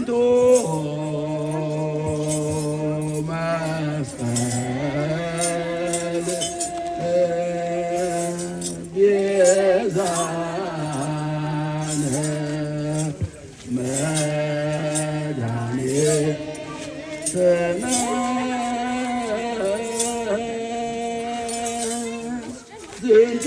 ዝንቱ መስቀል ቤዛነ መድኃኒትነ ዝንቱ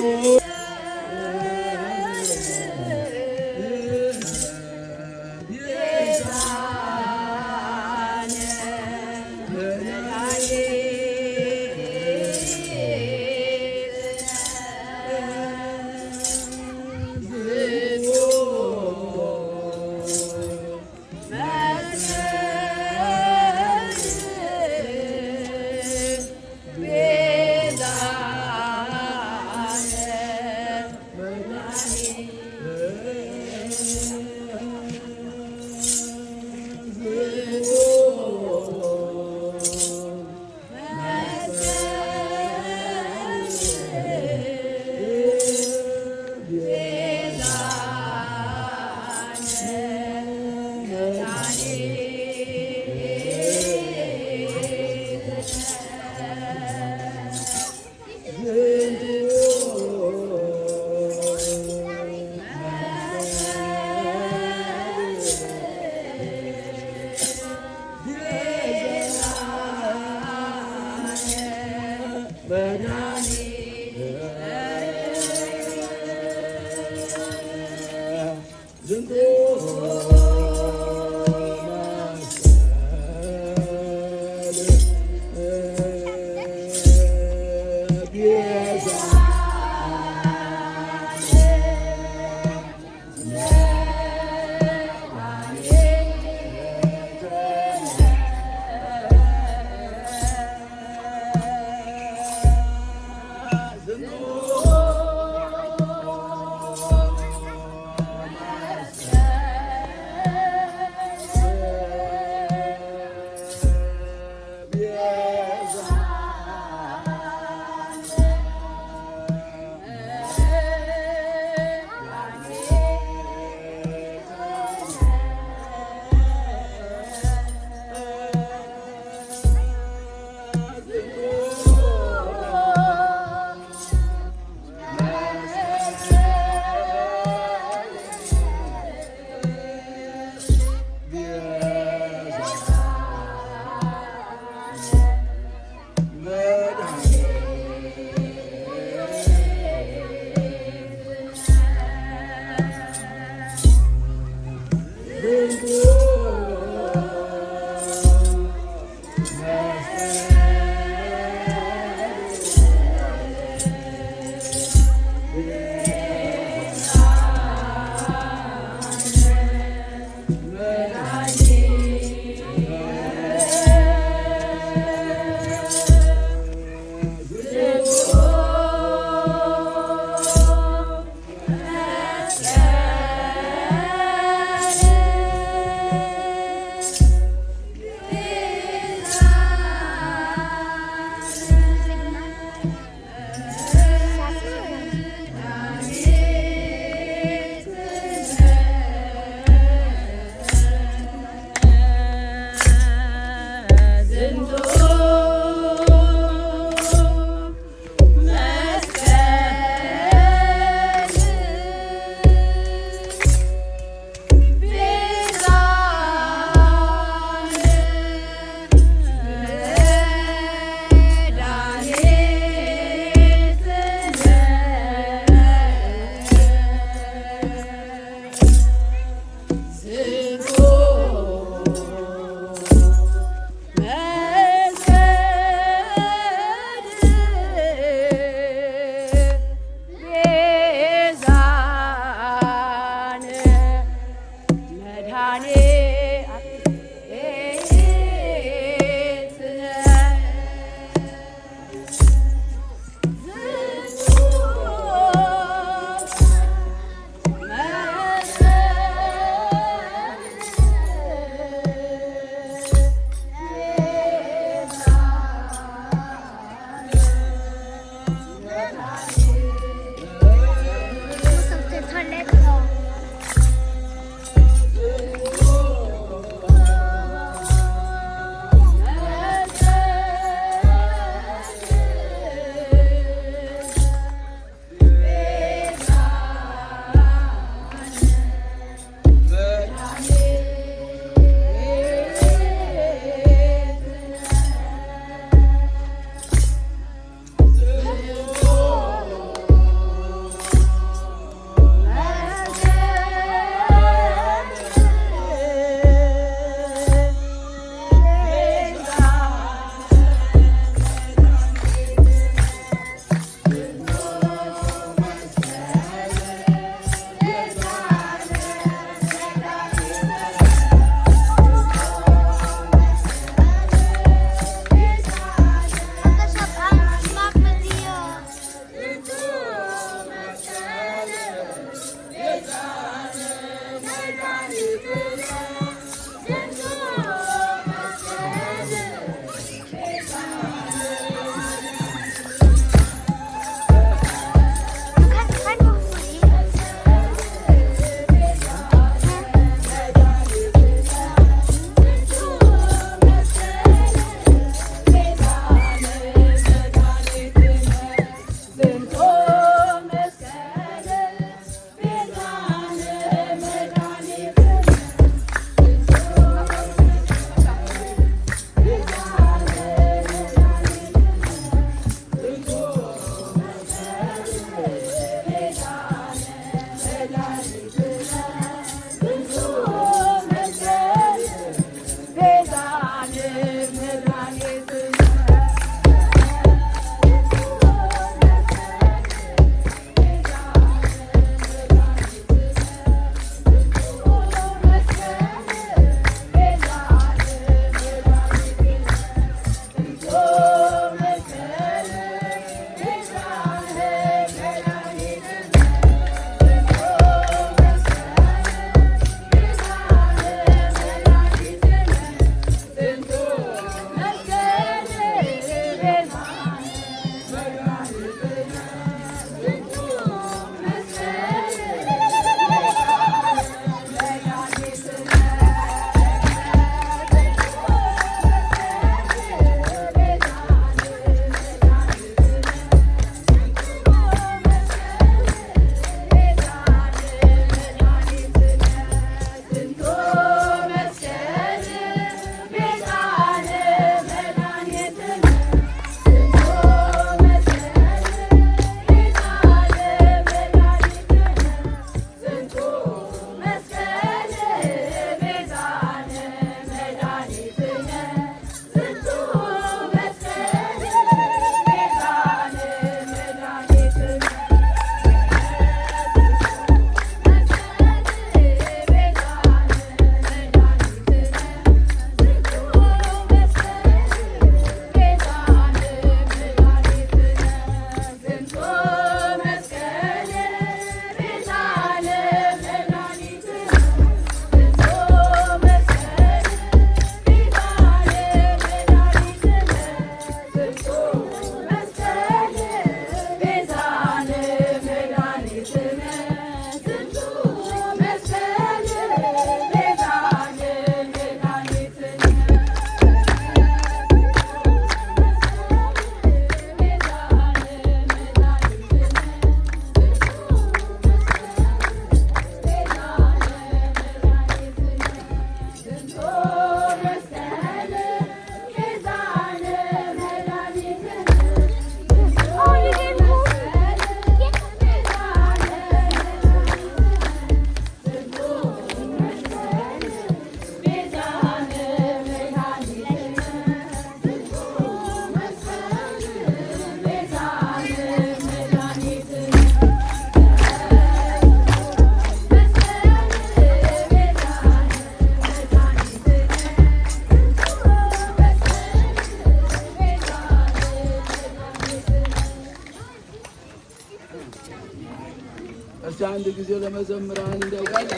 አንድ ጊዜ ለመዘምራን እንደጋል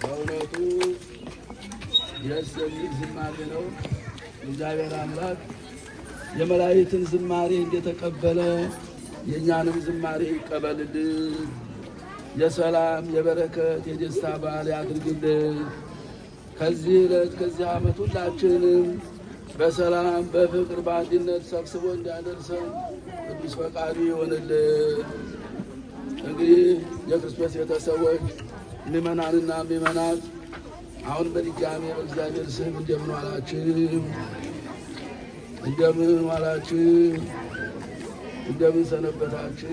በእውነቱ ደስ የሚል ዝማሬ ነው። እግዚአብሔር አምላክ የመላእክትን ዝማሬ እንደተቀበለ የእኛንም ዝማሬ ይቀበልልን። የሰላም የበረከት የደስታ በዓል ያድርግልን። ከዚህ ዕለት ከዚህ ዓመት ሁላችንም በሰላም በፍቅር በአንድነት ሰብስቦ እንዳደርሰን ቅዱስ ፈቃዱ ይሆንልን። እንግዲህ የክርስቶስ ቤተሰቦች ምእመናንና ምእመናት አሁን በድጋሜ በእግዚአብሔር ስም እንደምን ዋላችሁ? እንደምን ዋላችሁ? እንደምን ሰነበታችሁ?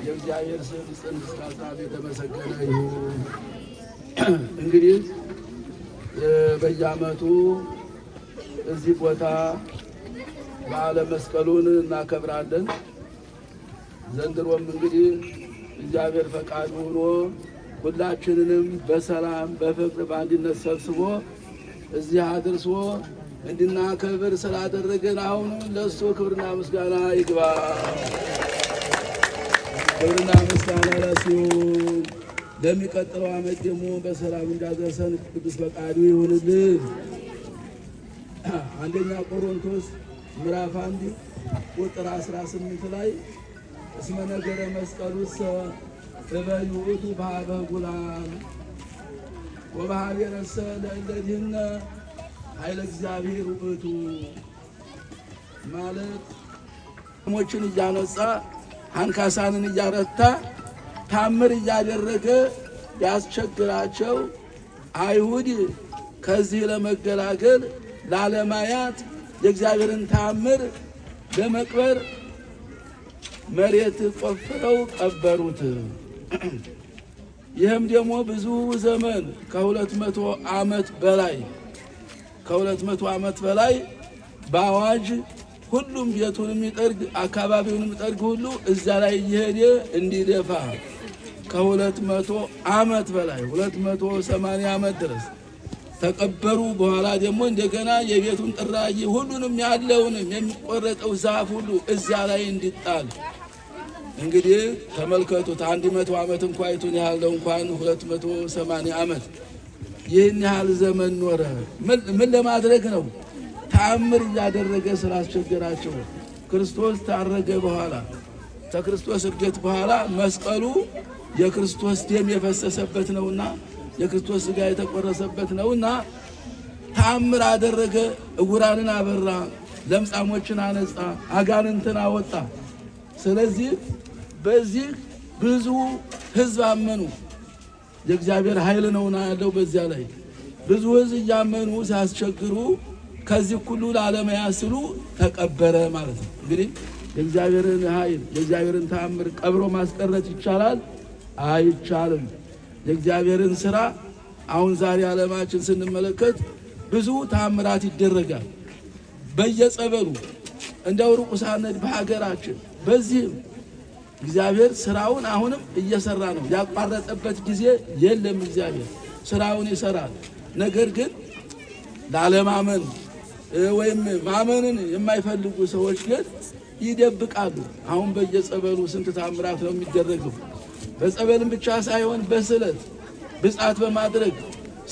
የእግዚአብሔር ስም ጽንት እስከ አጽናፍ የተመሰገነ ይሁን። እንግዲህ በየዓመቱ እዚህ ቦታ በዓለ መስቀሉን እናከብራለን። ዘንድሮም እንግዲህ እግዚአብሔር ፈቃዱ ሆኖ ሁላችንንም በሰላም በፍቅር በአንድነት ሰብስቦ እዚህ አድርሶ እንድናከብር ስላደረገን አሁን ለእሱ ክብርና ምስጋና ይግባ። ክብርና ምስጋና ለእሱ ይሁን። ለሚቀጥለው ዓመት ደግሞ በሰላም እንዳደርሰን ቅዱስ ፈቃዱ ይሁንልን። አንደኛ ቆሮንቶስ ምዕራፍ 1 ቁጥር 18 ላይ እስመ ነገረ መስቀሉሰ እበዩ ውእቱ በኀበ ጉላን ወበኀቤረሰ ለእለዚህነ ኃይለ እግዚአብሔር ውእቱ ማለት ሞችን እያነጻ አንካሳንን እያረታ ታምር እያደረገ ያስቸግራቸው አይሁድ ከዚህ ለመገላገል ላለማያት የእግዚአብሔርን ታምር ለመቅበር መሬት ቆፍረው ቀበሩት። ይህም ደግሞ ብዙ ዘመን ከ200 ዓመት በላይ በአዋጅ ሁሉም ቤቱን የሚጠርግ አካባቢውን የሚጠርግ ሁሉ እዛ ላይ እየሄደ እንዲደፋ ከ200 ዓመት በላይ 280 ዓመት ድረስ ተቀበሩ። በኋላ ደግሞ እንደገና የቤቱን ጥራጊ ሁሉንም ያለውንም የሚቆረጠው ዛፍ ሁሉ እዚያ ላይ እንዲጣል እንግዲህ ተመልከቱት። 100 ዓመት እንኳን ይቱን ያለው እንኳን 280 ዓመት ይህን ያህል ዘመን ኖረ። ምን ለማድረግ ነው? ተአምር እያደረገ ስላስቸገራቸው ክርስቶስ ታረገ በኋላ ከክርስቶስ እርገት በኋላ መስቀሉ የክርስቶስ ደም የፈሰሰበት ነውና የክርስቶስ ሥጋ የተቆረሰበት ነውና ተአምር አደረገ። ዕውራንን አበራ፣ ለምጻሞችን አነጻ፣ አጋንንትን አወጣ። ስለዚህ በዚህ ብዙ ሕዝብ አመኑ። የእግዚአብሔር ኃይል ነውና ያለው በዚያ ላይ ብዙ ሕዝብ እያመኑ ሲያስቸግሩ ከዚህ ሁሉ ላለመያዝ ሲሉ ተቀበረ ማለት ነው። እንግዲህ የእግዚአብሔርን ኃይል የእግዚአብሔርን ተአምር ቀብሮ ማስቀረት ይቻላል? አይቻልም። የእግዚአብሔርን ሥራ አሁን ዛሬ ዓለማችን ስንመለከት ብዙ ተአምራት ይደረጋል በየጸበሉ እንደው ሩቅ ሳንሄድ በሀገራችን። በዚህም እግዚአብሔር ሥራውን አሁንም እየሰራ ነው። ያቋረጠበት ጊዜ የለም። እግዚአብሔር ሥራውን ይሰራል። ነገር ግን ላለማመን ወይም ማመንን የማይፈልጉ ሰዎች ግን ይደብቃሉ። አሁን በየጸበሉ ስንት ተአምራት ነው የሚደረገው። በጸበልም ብቻ ሳይሆን በስለት ብጻት በማድረግ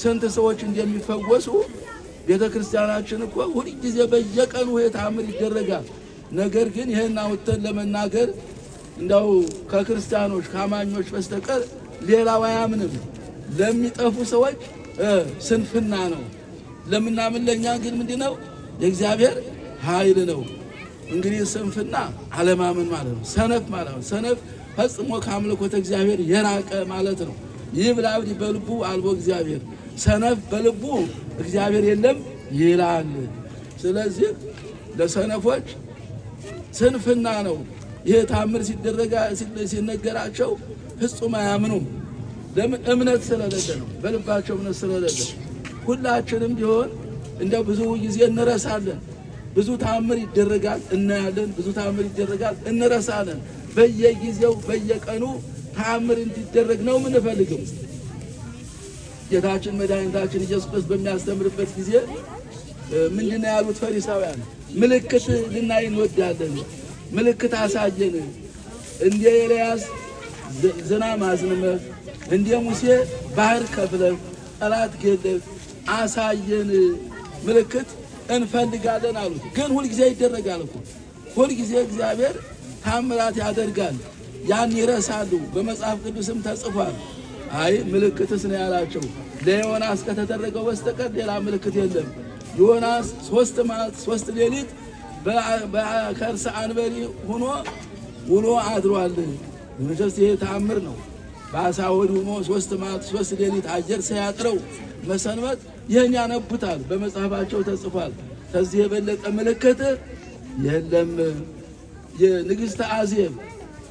ስንት ሰዎች እንደሚፈወሱ ቤተ ክርስቲያናችን እኮ ሁል ጊዜ በየቀኑ ተአምር ይደረጋል። ነገር ግን ይህን አውጥተን ለመናገር እንደው ከክርስቲያኖች ከአማኞች በስተቀር ሌላው አያምንም። ለሚጠፉ ሰዎች ስንፍና ነው። ለምናምን ለእኛ ግን ምንድን ነው? የእግዚአብሔር ኃይል ነው። እንግዲህ ስንፍና አለማመን ማለት ነው። ሰነፍ ማለት ነው። ሰነፍ ፈጽሞ ከአምልኮተ እግዚአብሔር የራቀ ማለት ነው። ይህ ብላብድ በልቡ አልቦ እግዚአብሔር፣ ሰነፍ በልቡ እግዚአብሔር የለም ይላል። ስለዚህ ለሰነፎች ስንፍና ነው። ይህ ታምር ሲነገራቸው ፍጹም አያምኑም። ለምን? እምነት ስለሌለ ነው። በልባቸው እምነት ስለሌለ ሁላችንም ቢሆን እንደው ብዙ ጊዜ እንረሳለን። ብዙ ታምር ይደረጋል እናያለን። ብዙ ታምር ይደረጋል እንረሳለን። በየጊዜው በየቀኑ ታምር እንዲደረግ ነው የምንፈልገው። ጌታችን መድኃኒታችን ኢየሱስ ክርስቶስ በሚያስተምርበት ጊዜ ምንድነው ያሉት ፈሪሳውያን? ምልክት ልናይ እንወዳለን። ምልክት አሳየን። እንደ ኤልያስ ዝናብ አዝንመህ፣ እንደ ሙሴ ባህር ከፍለህ ጠላት ገለህ አሳየን፣ ምልክት እንፈልጋለን አሉት። ግን ሁልጊዜ ይደረጋል እኮ ሁልጊዜ እግዚአብሔር ታምራት ያደርጋል። ያን ይረሳሉ። በመጽሐፍ ቅዱስም ተጽፏል። አይ ምልክትስ ነው ያላቸው። ለዮናስ ከተደረገው በስተቀር ሌላ ምልክት የለም። ዮናስ 3 መዓልት 3 ሌሊት በከርሰ አንበሪ ሆኖ ውሎ አድሯል። መቼስ ይሄ ተአምር ነው። በአሳ ሆድ ሆኖ 3 መዓልት 3 ሌሊት አየር ሳያጥረው መሰንበት ይህን ያነቡታል። በመጽሐፋቸው ተጽፏል። ከዚህ የበለጠ ምልክት የለም።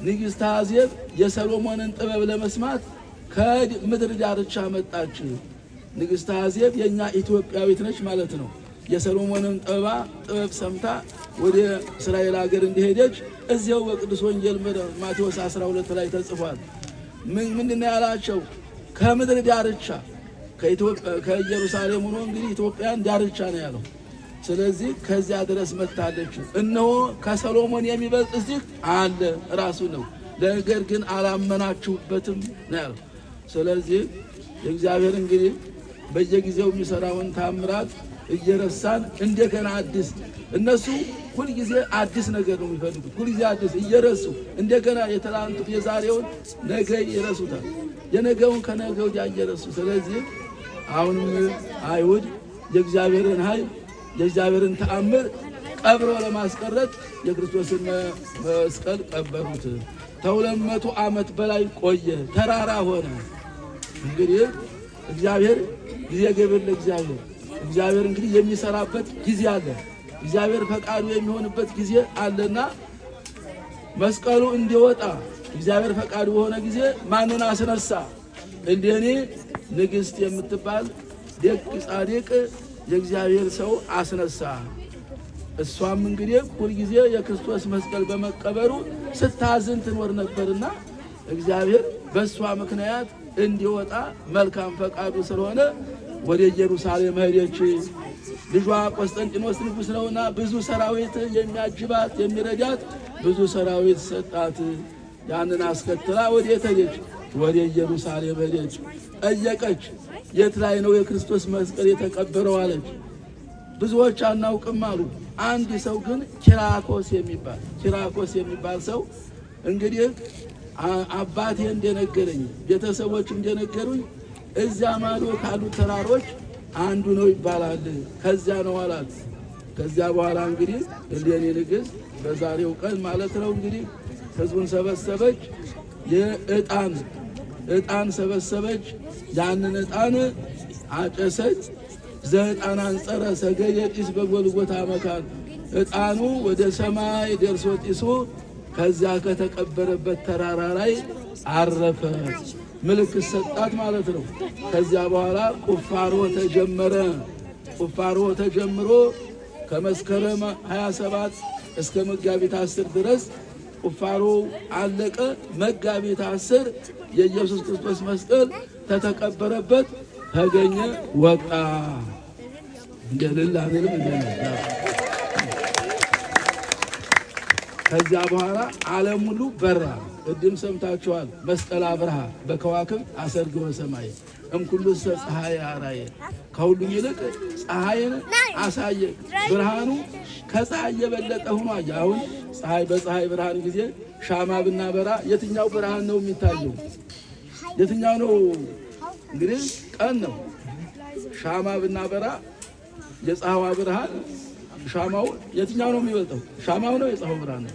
ንግሥተ አዜብ የሰሎሞንን ጥበብ ለመስማት ከምድር ዳርቻ መጣች። ንግሥተ አዜብ የኛ ኢትዮጵያዊት ነች ማለት ነው። የሰሎሞንን ጥበብ ሰምታ ወደ እስራኤል ሀገር እንደሄደች እዚያው በቅዱስ ወንጌል ማቴዎስ 12 ላይ ተጽፏል። ምንድነው ያላቸው? ከምድር ዳርቻ ከኢየሩሳሌም ሆኖ እንግዲህ ኢትዮጵያን ዳርቻ ነው ያለው። ስለዚህ ከዚያ ድረስ መታለች። እነሆ ከሰሎሞን የሚበልጥ እዚህ አለ ራሱ ነው፣ ነገር ግን አላመናችሁበትም ነው ያለው። ስለዚህ እግዚአብሔር እንግዲህ በየጊዜው የሚሰራውን ታምራት እየረሳን እንደገና አዲስ፣ እነሱ ሁልጊዜ አዲስ ነገር ነው የሚፈልጉት። ሁልጊዜ አዲስ እየረሱ እንደገና የትላንቱ የዛሬውን ነገ ይረሱታል፣ የነገውን ከነገ ወዲያ እየረሱ። ስለዚህ አሁንም አይሁድ የእግዚአብሔርን ኃይል የእግዚአብሔርን ተአምር ቀብሮ ለማስቀረት የክርስቶስን መስቀል ቀበሩት። ከ200 ዓመት በላይ ቆየ፣ ተራራ ሆነ። እንግዲህ እግዚአብሔር ጊዜ ገበር እግዚአብሔር እንግዲህ የሚሰራበት ጊዜ አለ። እግዚአብሔር ፈቃዱ የሚሆንበት ጊዜ አለና መስቀሉ እንዲወጣ እግዚአብሔር ፈቃዱ በሆነ ጊዜ ማንን አስነሳ? እንደኔ ንግሥት የምትባል ደግ ጻድቅ የእግዚአብሔር ሰው አስነሳ። እሷም እንግዲህ ሁልጊዜ የክርስቶስ መስቀል በመቀበሩ ስታዝን ትኖር ነበርና እግዚአብሔር በእሷ ምክንያት እንዲወጣ መልካም ፈቃዱ ስለሆነ ወደ ኢየሩሳሌም ሄደች። ልጇ ቆስጠንጢኖስ ንጉሥ ነውና ብዙ ሰራዊት የሚያጅባት የሚረዳት ብዙ ሰራዊት ሰጣት። ያንን አስከትላ ወዴት ሄደች? ወደ ኢየሩሳሌም ሄደች። ጠየቀች፣ የት ላይ ነው የክርስቶስ መስቀል የተቀበረው አለች። ብዙዎች አናውቅም አሉ። አንድ ሰው ግን ኪራኮስ የሚባል ሰው እንግዲህ አባቴ እንደነገረኝ ቤተሰቦች እንደነገሩኝ እዚያ ማዶ ካሉ ተራሮች አንዱ ነው ይባላል፣ ከዚያ ነው አላት። ከዚያ በኋላ እንግዲህ እሌኒ ንግሥት በዛሬው ቀን ማለት ነው እንግዲህ ሕዝቡን ሰበሰበች፣ ዕጣን ሰበሰበች። ያንን ዕጣን አጨሰች። ዘዕጣን አንጸረ ሰገየ ጢስ በጎልጎታ መካን፣ ዕጣኑ ወደ ሰማይ ደርሶ ጢሱ ከዚያ ከተቀበረበት ተራራ ላይ አረፈ። ምልክት ሰጣት ማለት ነው። ከዚያ በኋላ ቁፋሮ ተጀምሮ ከመስከረም 27 እስከ መጋቢት 10 ድረስ ቁፋሮ አለቀ። መጋቢት 10 የኢየሱስ ክርስቶስ መስቀል ተተቀበረበት ተገኘ፣ ወጣ። እንደልል አንልም እንደልል። ከዚያ በኋላ ዓለም ሁሉ በራ። ቅድም ሰምታችኋል። መስቀል አብርሃ በከዋክብት አሰርግወ ሰማይ እምኩሉ ፀሐይ አራየ፣ ከሁሉም ይልቅ ፀሐይን አሳየ። ብርሃኑ ከፀሐይ የበለጠ ሆኖ አየ። አሁን በፀሐይ ብርሃን ጊዜ ሻማ ብናበራ የትኛው ብርሃን ነው የሚታየው? የትኛው ነው? እንግዲህ ቀን ነው። ሻማ ብናበራ የፀሐዋ ብርሃን ሻማው የትኛው ነው የሚበልጠው? ሻማው ነው የፀሐው ብርሃን ነው?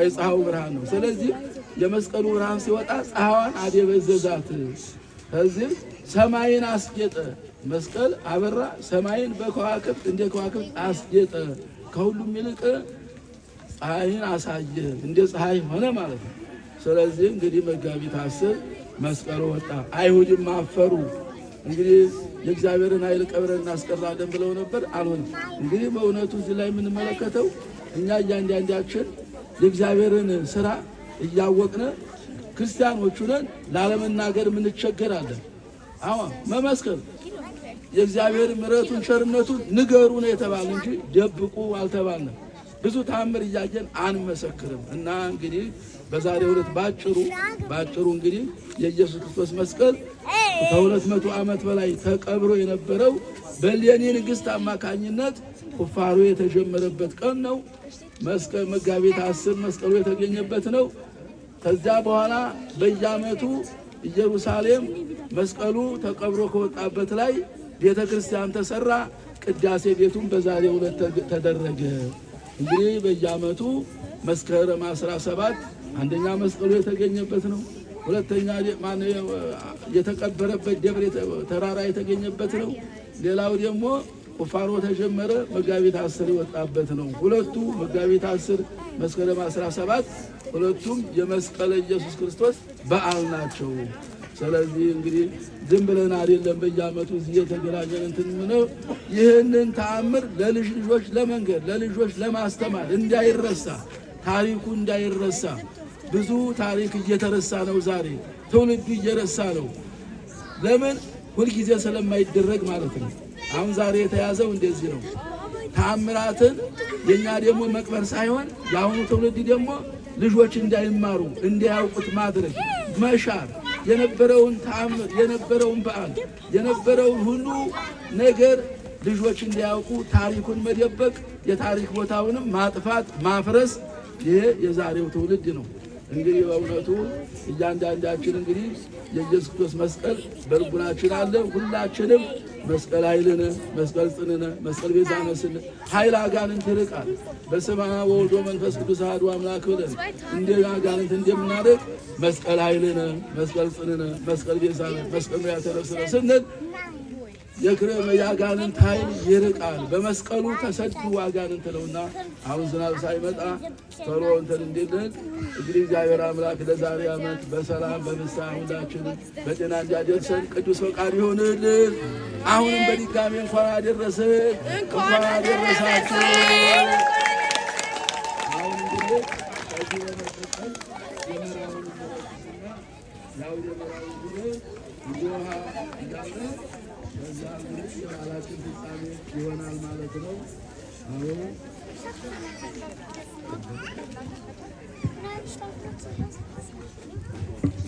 የፀሐው ብርሃን ነው። ስለዚህ የመስቀሉ ብርሃን ሲወጣ ፀሐዋን አደበዘዛት። ከዚህ ሰማይን አስጌጠ። መስቀል አበራ፣ ሰማይን በከዋክብት እንደ ከዋክብት አስጌጠ። ከሁሉም ይልቅ ፀሐይን አሳየ፣ እንደ ፀሐይ ሆነ ማለት ነው። ስለዚህ እንግዲህ መጋቢት 10 መስቀሉ ወጣ። አይሁድም አፈሩ። እንግዲህ የእግዚአብሔርን ኃይል ቀብረን እናስቀራለን ብለው ነበር፣ አልሆነም። እንግዲህ በእውነቱ እዚህ ላይ የምንመለከተው እኛ እያንዳንዳችን የእግዚአብሔርን ስራ እያወቅነ ክርስቲያኖቹ ነን ላለመናገር እንቸገራለን። መመስከር የእግዚአብሔር ምሕረቱን ቸርነቱን ንገሩ ነው የተባለ እንጂ ደብቁ አልተባልንም። ብዙ ተአምር እያየን አንመሰክርም? እና እንግዲህ በዛሬው ዕለት ባጭሩ እንግዲህ የኢየሱስ ክርስቶስ መስቀል ከ200 ዓመት በላይ ተቀብሮ የነበረው በእሌኒ ንግሥት አማካኝነት ቁፋሮ የተጀመረበት ቀን ነው። መጋቢት 10 መስቀሉ የተገኘበት ነው። ከዚያ በኋላ በየዓመቱ ኢየሩሳሌም መስቀሉ ተቀብሮ ከወጣበት ላይ ቤተ ክርስቲያን ተሰራ። ቅዳሴ ቤቱም በዛሬው ዕለት ተደረገ። እንግዲህ በየዓመቱ መስከረም 17 አንደኛ መስቀሉ የተገኘበት ነው። ሁለተኛ የተቀበረበት ደብረ ተራራ የተገኘበት ነው። ሌላው ደግሞ ቁፋሮ ተጀመረ፣ መጋቢት 10 የወጣበት ነው። ሁለቱ መጋቢት 10 መስከረም 17 ሁለቱም የመስቀለ ኢየሱስ ክርስቶስ በዓል ናቸው። ስለዚህ እንግዲህ ዝም ብለን አይደለም በየዓመቱ እዚህ የተገናኘን እንትን ነው። ይህንን ተአምር ለልጅ ልጆች ለመንገድ ለልጆች ለማስተማር እንዳይረሳ፣ ታሪኩ እንዳይረሳ። ብዙ ታሪክ እየተረሳ ነው። ዛሬ ትውልዱ እየረሳ ነው። ለምን? ሁልጊዜ ስለማይደረግ ማለት ነው። አሁን ዛሬ የተያዘው እንደዚህ ነው። ተአምራትን የኛ ደግሞ መቅበር ሳይሆን የአሁኑ ትውልድ ደግሞ ልጆች እንዳይማሩ እንዳያውቁት ማድረግ መሻር፣ የነበረውን ተአምር የነበረውን በዓል የነበረውን ሁሉ ነገር ልጆች እንዲያውቁ ታሪኩን መደበቅ፣ የታሪክ ቦታውንም ማጥፋት ማፍረስ፣ ይሄ የዛሬው ትውልድ ነው። እንግዲህ በእውነቱ እያንዳንዳችን እንግዲህ የኢየሱስ ክርስቶስ መስቀል በልቡናችን አለ። ሁላችንም መስቀል ኃይልነ መስቀል ጽንነ መስቀል ቤዛነ ስንል ኃይል አጋንንት ይርቃል። በስመ አብ ወወልድ ወመንፈስ ቅዱስ አሐዱ አምላክ ብለን እንደ አጋንንት እንደምናደርግ መስቀል ኃይልነ መስቀል ጽንነ መስቀል ቤዛነ መስቀል ያተረስነ ስንል የአጋንንት ኃይል ይርቃል። በመስቀሉ ተሰዱ አጋንንት ነውና አሁን ዝናብ ሳይመጣ ቶሎ እንትን እንዲልን እንግዲህ እግዚአብሔር አምላክ ለዛሬ ዓመት በሰላም በፍስሐ ሁላችንን በጤና እንዲያደርሰን ቅዱስ ፈቃድ ይሆንልን። አሁንም በድጋሚ እንኳን አደረሰን፣ እንኳን አደረሳችሁ። አሁን እንግዲህ ከዚህ በመቀጠል የመራውን ያው የመራውን ውሃ እንዳለ በዛ እንግዲህ የበዓላችን ፍጻሜ ይሆናል ማለት ነው። አሁን